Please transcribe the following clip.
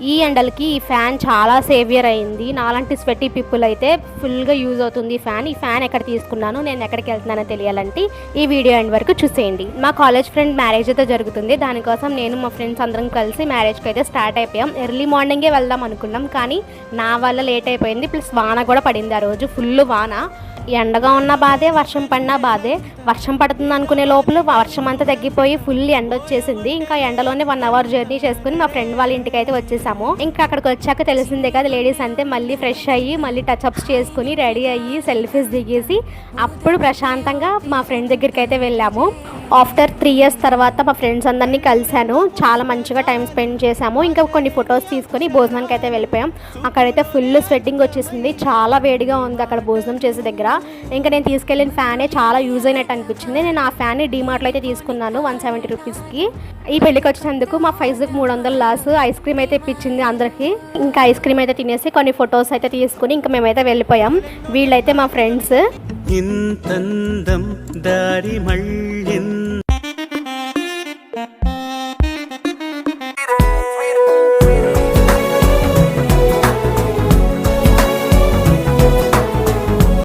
ఈ ఎండలకి ఈ ఫ్యాన్ చాలా సేవియర్ అయింది. నాలాంటి స్వెటీ పీపుల్ అయితే ఫుల్గా యూజ్ అవుతుంది ఈ ఫ్యాన్ ఎక్కడ తీసుకున్నాను, నేను ఎక్కడికి వెళ్తున్నానో తెలియాలంటే ఈ వీడియో ఎండ్ వరకు చూసేయండి. మా కాలేజ్ ఫ్రెండ్ మ్యారేజ్ అయితే జరుగుతుంది. దానికోసం నేను మా ఫ్రెండ్స్ అందరం కలిసి మ్యారేజ్కి అయితే స్టార్ట్ అయిపోయాం. ఎర్లీ మార్నింగే వెళ్దాం అనుకున్నాం, కానీ నా వల్ల లేట్ అయిపోయింది. ప్లస్ వాన కూడా పడింది ఆ రోజు, ఫుల్ వాన. ఎండగా ఉన్న బాధే, వర్షం పడినా బాధే. వర్షం పడుతుంది అనుకునే లోపల వర్షం అంతా తగ్గిపోయి ఫుల్ ఎండ వచ్చేసింది. ఇంకా ఎండలోనే 1 అవర్ జర్నీ చేసుకుని మా ఫ్రెండ్ వాళ్ళ ఇంటికి అయితే వచ్చేసాము. ఇంకా అక్కడికి వచ్చాక తెలిసిందే కదా, లేడీస్ అంతే మళ్ళీ ఫ్రెష్ అయ్యి మళ్ళీ టచ్అప్స్ చేసుకుని రెడీ అయ్యి సెల్ఫీస్ దిగేసి అప్పుడు ప్రశాంతంగా మా ఫ్రెండ్ దగ్గరికి అయితే వెళ్ళాము. ఆఫ్టర్ 3 years తర్వాత మా ఫ్రెండ్స్ అందరినీ కలిశాను. చాలా మంచిగా టైం స్పెండ్ చేశాము. ఇంకా కొన్ని ఫొటోస్ తీసుకొని భోజనానికి అయితే వెళ్ళిపోయాం. అక్కడైతే ఫుల్ స్వెట్టింగ్ వచ్చేసింది, చాలా వేడిగా ఉంది అక్కడ భోజనం చేసే దగ్గర. ఇంకా నేను తీసుకెళ్ళిన ఫ్యానే చాలా యూజ్ అయినట్టు అనిపించింది. నేను ఆ ఫ్యాన్ని డీమార్ట్లో అయితే తీసుకున్నాను 170 రూపీస్కి. ఈ పెళ్ళికి వచ్చినందుకు మా ఫైజ్కి 300 లాస్. ఐస్ క్రీమ్ అయితే ఇప్పించింది అందరికి. ఇంకా ఐస్ క్రీమ్ అయితే తినేసి కొన్ని ఫొటోస్ అయితే తీసుకుని ఇంకా మేమైతే వెళ్ళిపోయాం. వీళ్ళైతే మా ఫ్రెండ్స్. ఇంతందం దారి మళ్ళీ